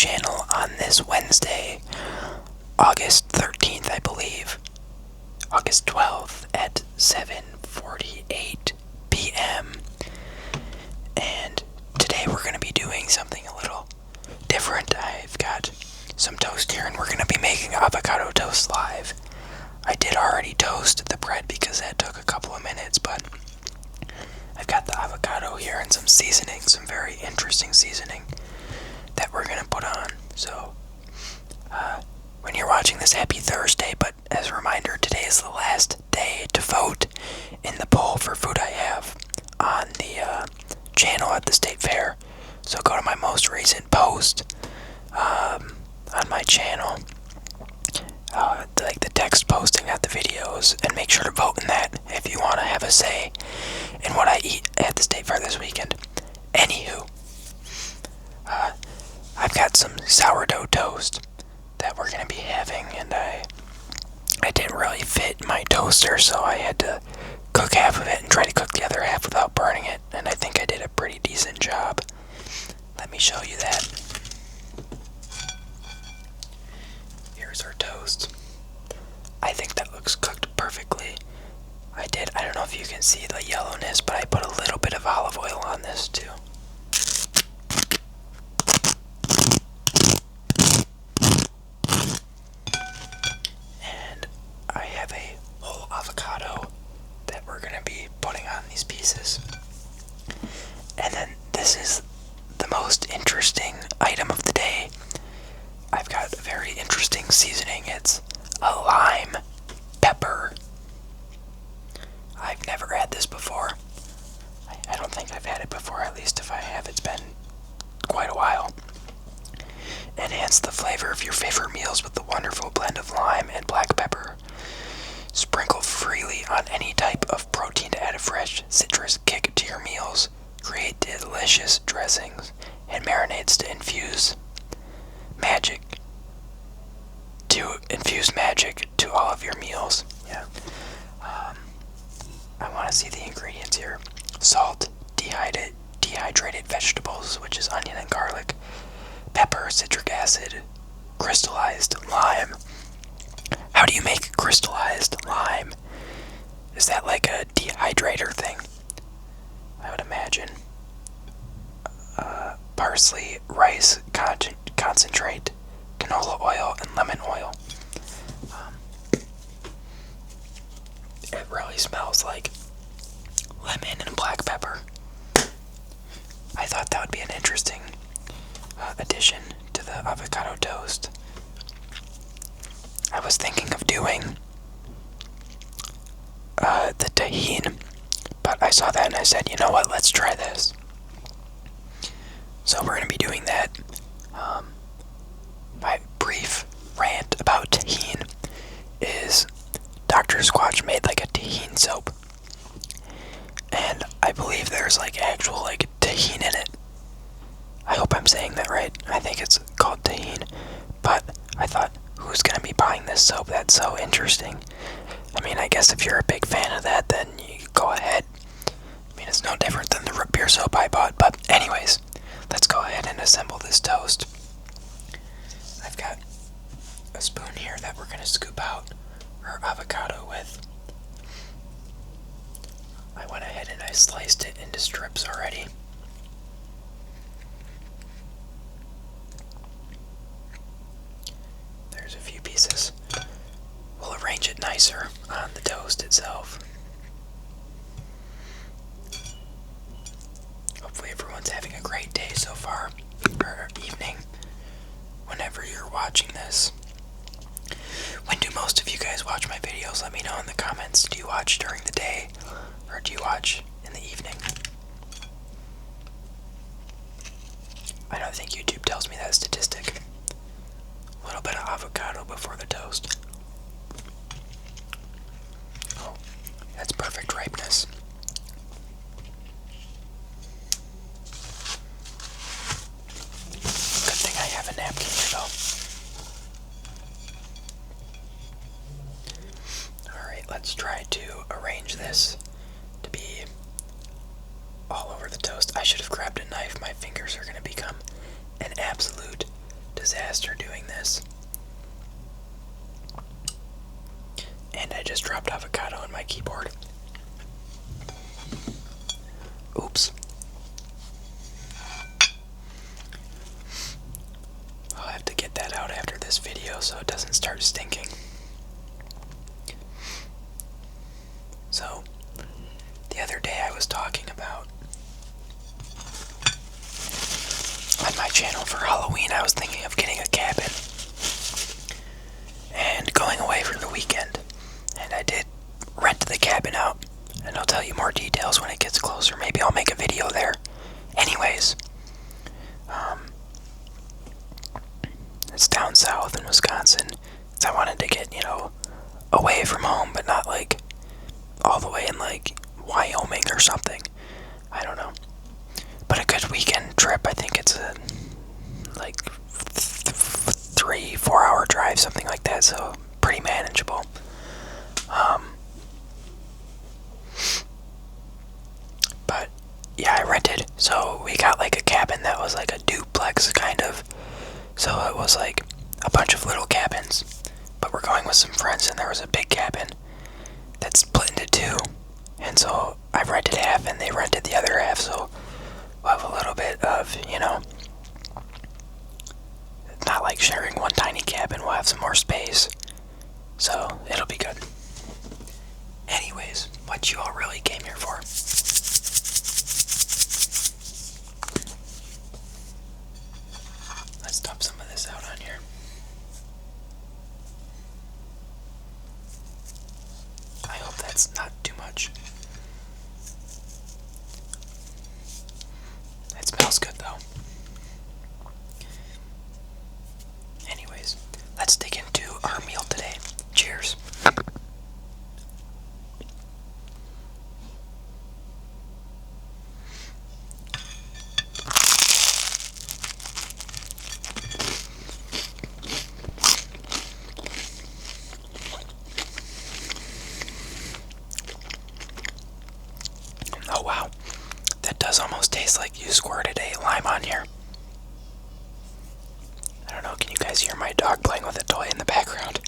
channel on this Wednesday, August 13th, I believe. August 12th at 7:48 p.m. And today we're going to be doing something a little different. I've got some toast here and we're going to be making avocado toast live. I did already toast the bread because that took a couple of minutes, but I've got the avocado here and some seasoning, some very interesting seasoning that we're going to put on. So, when you're watching this, happy Thursday, but as a reminder, today is the last day to vote in the poll for Food I Have on the channel at the State Fair. So go to my most recent post on my channel, like the text posting, not the videos, and make sure to vote in that if you want to have a say in what I eat at the State Fair this weekend. Anywho, I've got some sourdough toast that we're going to be having, and I didn't really fit my toaster, so I had to cook half of it and try to cook the other half without burning it, and I think I did a pretty decent job. Let me show you that. Here's our toast. I think that looks cooked perfectly. I don't know if you can see the yellowness, but I put a little bit of olive oil on this too. And I have a whole avocado that we're going to be putting on these pieces. And then this is the most interesting item of the day. I've got a very interesting seasoning. It's a lime pepper. I've never had this before. I don't think I've had it before, at least if I have, it's been quite a while. Enhance the flavor of your favorite meals with the wonderful blend of lime and black pepper. Sprinkle freely on any type of protein to add a fresh citrus kick to your meals. Create delicious dressings and marinades to infuse magic to all of your meals. Yeah. I want to see the ingredients here. Salt, dehydrated vegetables, which is onion and garlic, pepper, citric acid, crystallized lime. How do you make crystallized lime? Is that like a dehydrator thing? I would imagine. Parsley, rice concentrate, canola oil, and lemon oil. It really smells like lemon and black pepper. I thought that would be an interesting addition to the avocado toast. I was thinking of doing the tahini, but I saw that and I said, you know what, let's try this. So we're going to be doing that. My brief rant about tahini is Dr. Squatch made like a tahini soap, and I believe there's like actual like tahini in it. I hope I'm saying that right. I think it's called tahini, but I thought, who's going to be buying this soap? That's so interesting. I mean, I guess if you're a big fan of that, then you go ahead. I mean, it's no different than the root beer soap I bought, but anyways, let's go ahead and assemble this toast. I've got a spoon here that we're going to scoop out our avocado with. I went ahead and I sliced it into strips already. There's a few pieces. We'll arrange it nicer on the toast itself. Hopefully everyone's having a great day so far, or evening, whenever you're watching this. When do most of you guys watch my videos? Let me know in the comments. Do you watch during the day, or do you watch in the evening? I don't think YouTube tells me that statistic. A little bit of avocado before the toast. Oh, that's perfect ripeness. Good thing I have a napkin here though. Alright, let's try to arrange this to be all over the toast. I should have grabbed a knife. My fingers are going to become an absolute disaster doing this. And I just dropped avocado on my keyboard. Oops. I'll have to get that out after this video so it doesn't start stinking. So, the other day I was talking about on my channel for Halloween, I was thinking of getting a cabin and going away for the weekend. And I did rent the cabin out, and I'll tell you more details when it gets closer. Maybe I'll make a video there. Anyways, it's down south in Wisconsin. So I wanted to get, away from home, but not like all the way in like Wyoming or something. I don't know. But a good weekend trip. I think it's a like 3-4 hour drive, something like that. So pretty manageable. But yeah, I rented. So we got like a cabin that was like a duplex kind of. So it was like a bunch of little cabins. But we're going with some friends, and there was a big cabin that's split into two. And so I rented half and they rented the other half, so we'll have a little bit of, not like sharing one tiny cabin, we'll have some more space. So it'll be good. Anyways, what you all really came here for. Let's dump some of this out on here. I hope that's not too much. It smells good though. Anyways, let's dig into our meal today. Cheers. Oh wow, that does almost taste like you squirted a lime on here. I don't know, can you guys hear my dog playing with a toy in the background?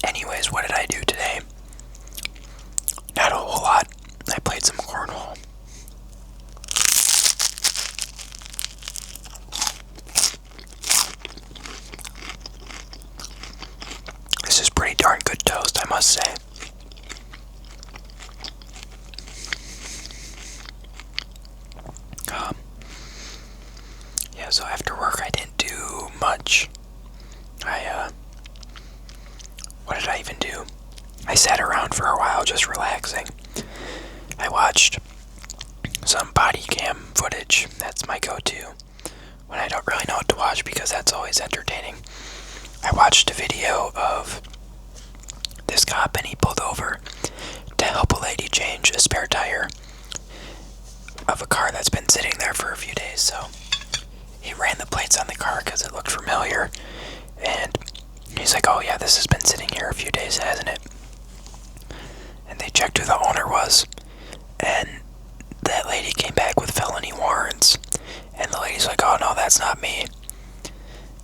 Anyways, what did I do today? Not a whole lot. I played some cornhole. This is pretty darn good toast, I must say. Yeah, so after work I didn't do much. What did I even do? I sat around for a while just relaxing. I watched some body cam footage. That's my go-to when I don't really know what to watch because that's always entertaining. I watched a video of this cop and he pulled over to help a lady change a spare tire of a car that's been sitting there for a few days. So he ran the plates on the car because it looked familiar, and he's like, oh yeah, this has been sitting here a few days, hasn't it? And they checked who the owner was, and that lady came back with felony warrants. And the lady's like, oh no, that's not me.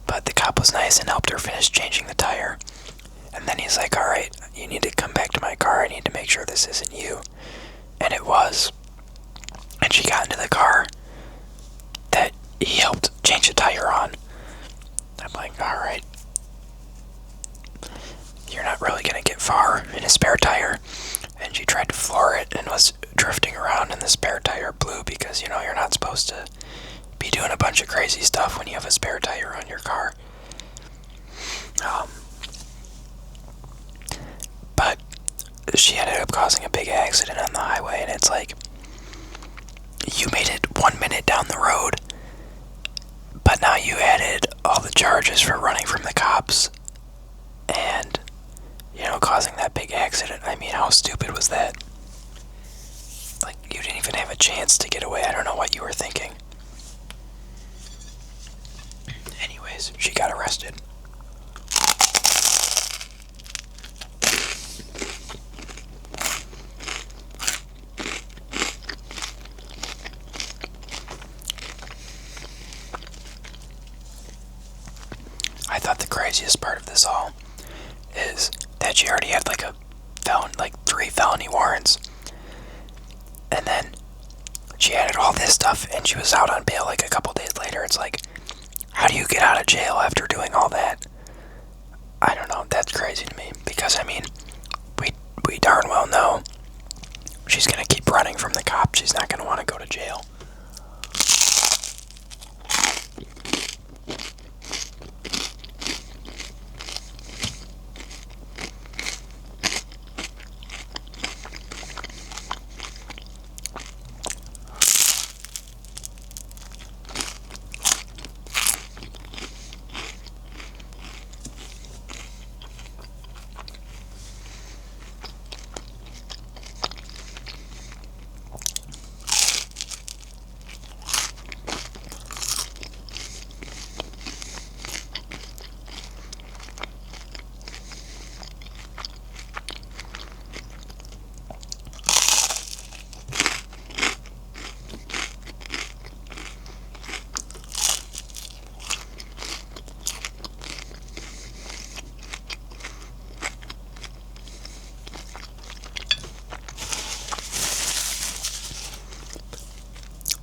But the cop was nice and helped her finish changing the tire. And then he's like, alright, you need to come back to my car, I need to make sure this isn't you. And it was. And she got into the car that he helped change the tire on. I'm like, alright. You're not really gonna get far in a spare tire. And she tried to floor it and was drifting around, and the spare tire blew because, you're not supposed to be doing a bunch of crazy stuff when you have a spare tire on your car. But she ended up causing a big accident on the highway, and it's like, you made it 1 minute down the road, but now you added all the charges for running from the cops and, causing that big accident. I mean, how stupid was that? Like, you didn't even have a chance to get away. I don't know what you were thinking. anyways, she got arrested. I thought the craziest part of this all is that she already had like 3 felony warrants. And then she added all this stuff and she was out on bail like a couple days later. It's like, how do you get out of jail after doing all that? I don't know, that's crazy to me. Because, I mean, we darn well know she's gonna keep running from the cops. She's not gonna want to go to jail.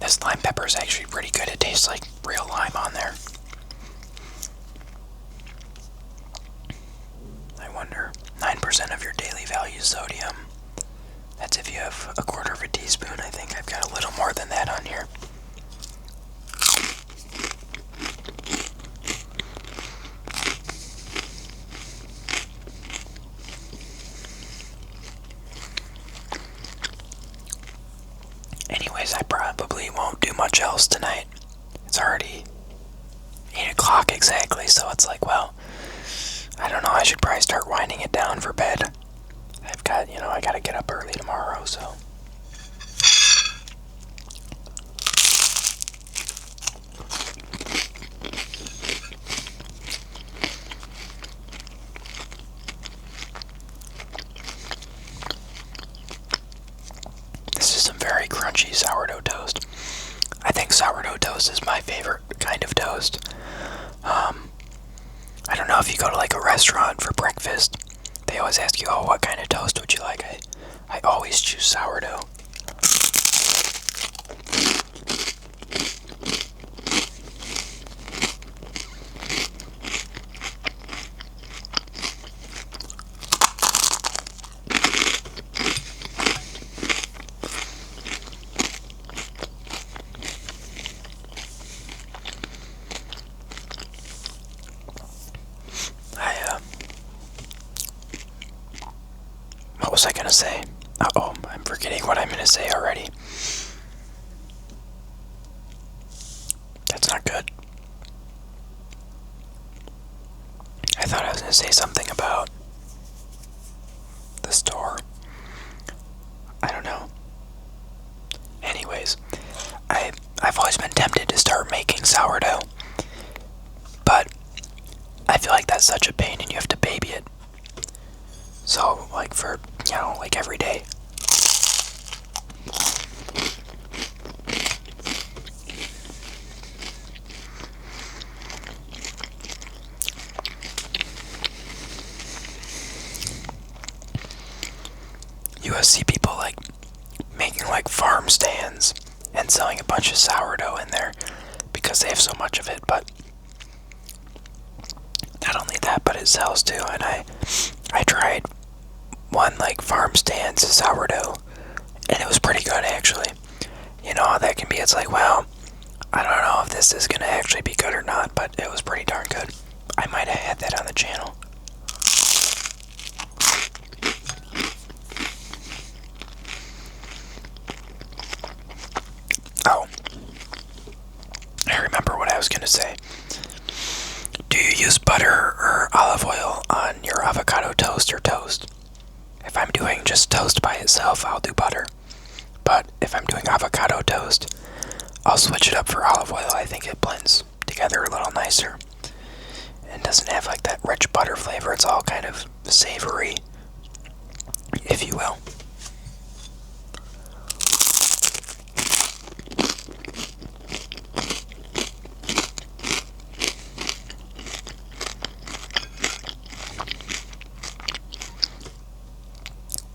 This lime pepper is actually pretty good. It tastes like real lime on there. I wonder, 9% of your daily value sodium. That's if you have a quarter of a teaspoon. I think I've got a little more than that on here. Anyways, I probably won't do much else tonight. It's already 8 o'clock exactly, so it's like, well, I don't know, I should probably start winding it down for bed. I've got, I gotta get up early tomorrow, so. This is some very crunchy sourdough toast. I think sourdough toast is my favorite kind of toast. I don't know if you go to like a restaurant for breakfast, they always ask you, oh, what kind of toast would you like? I always choose sourdough. What was I gonna say? Uh-oh, I'm forgetting what I'm gonna say already. That's not good. I thought I was gonna say something about the store. I don't know. Anyways, I've always been tempted to start making sourdough, but I feel like that's such a pain and you have to baby it. So, like for, like every day. You see people like making like farm stands and selling a bunch of sourdough in there because they have so much of it, but not only that, but it sells too. And I tried one like farm stands of sourdough and it was pretty good actually. You know how that can be, it's like, well, I don't know if this is gonna actually be good or not, but it was pretty darn good. I might have had that on the channel. Oh, I remember what I was gonna say. Do you use butter or olive oil on your avocado toast or toast? If I'm doing just toast by itself, I'll do butter. But if I'm doing avocado toast, I'll switch it up for olive oil. I think it blends together a little nicer. and doesn't have like that rich butter flavor. It's all kind of savory, if you will.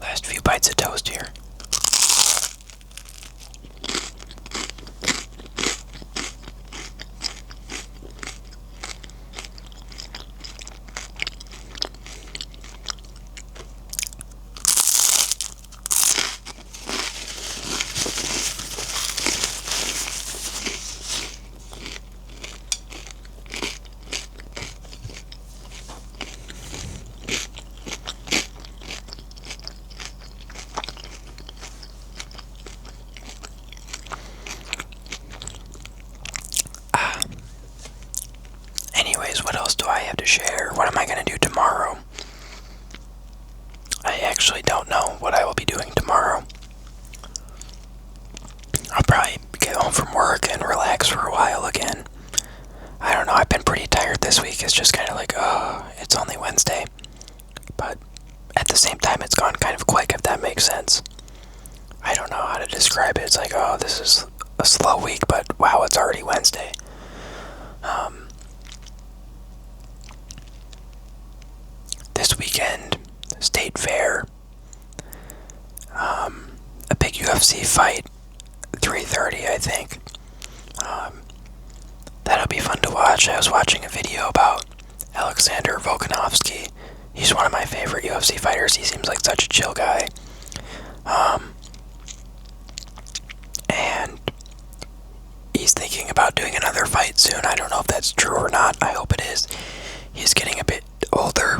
Last few bites of toast here. Anyways, what else do I have to share? What am I going to do tomorrow? I actually don't know what I will be doing tomorrow. I'll probably get home from work and relax for a while again. I don't know, I've been pretty tired this week. It's just kind of like, oh, it's only Wednesday. But at the same time, it's gone kind of quick, if that makes sense. I don't know how to describe it. It's like, oh, this is a slow week, but wow, it's already Wednesday. This weekend, State Fair, a big UFC fight, 3:30, I think. That'll be fun to watch. I was watching a video about Alexander Volkanovski. He's one of my favorite UFC fighters. He seems like such a chill guy. And he's thinking about doing another fight soon. I don't know if that's true or not. I hope it is. He's getting a bit older.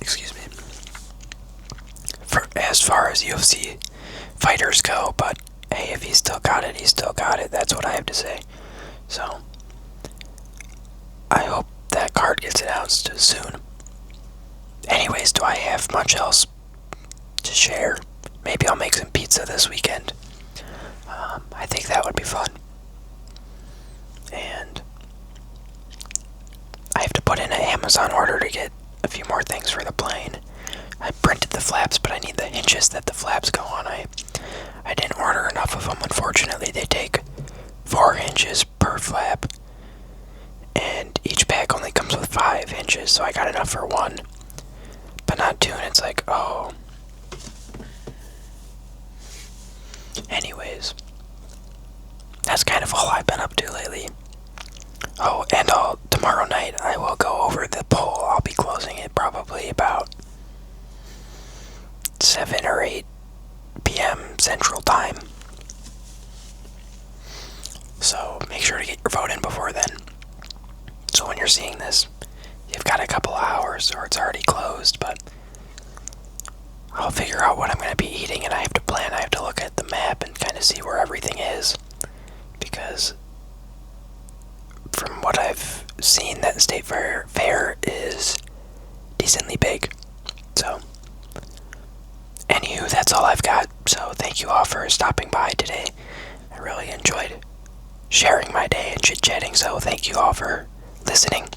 Excuse me. For as far as UFC fighters go, but hey, if he's still got it, he's still got it. That's what I have to say. So, I hope that card gets announced soon. Anyways, do I have much else to share? Maybe I'll make some pizza this weekend. I think that would be fun. And I have to put in an Amazon order to get a few more things for the plane. I printed the flaps, but I need the hinges that the flaps go on. I didn't order enough of them, unfortunately. They take 4 hinges per flap, and each pack only comes with 5 hinges, so I got enough for 1, but not 2, and it's like, oh. Anyways, that's kind of all I've been up to lately. Oh, and tomorrow night I will go over the poll. I'll be closing it probably about 7 or 8 p.m. Central Time. So make sure to get your vote in before then. So when you're seeing this, you've got a couple hours, or it's already closed, but I'll figure out what I'm going to be eating, and I have to plan. I have to look at the map and kind of see where everything is, because from what I've seen, that State Fair is decently big. So, anywho, that's all I've got. So thank you all for stopping by today. I really enjoyed sharing my day and chit-chatting, so thank you all for listening.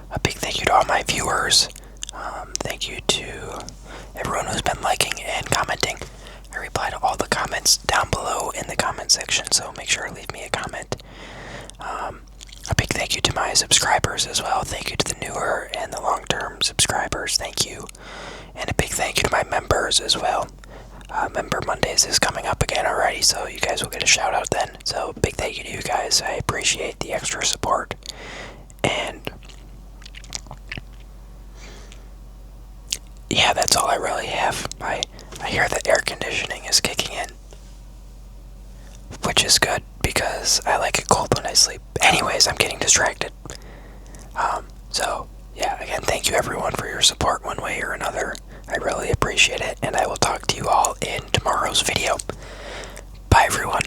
A big thank you to all my viewers. Thank you to everyone who's been liking and commenting. I reply to all the comments down below in the comment section, so make sure to leave me a comment. A big thank you to my subscribers as well. Thank you to the newer and the long-term subscribers. Thank you. And a big thank you to my members as well. Member Mondays is coming up again already, so you guys will get a shout out then. So big thank you to you guys. I appreciate the extra support. And yeah, that's all I really have. I hear the air conditioning is kicking in, which is good because I like it cold when I sleep. Anyways, I'm getting distracted. So yeah, again, thank you everyone for your support one way or another. I really appreciate it, and I will talk to you all in tomorrow's video. Bye everyone.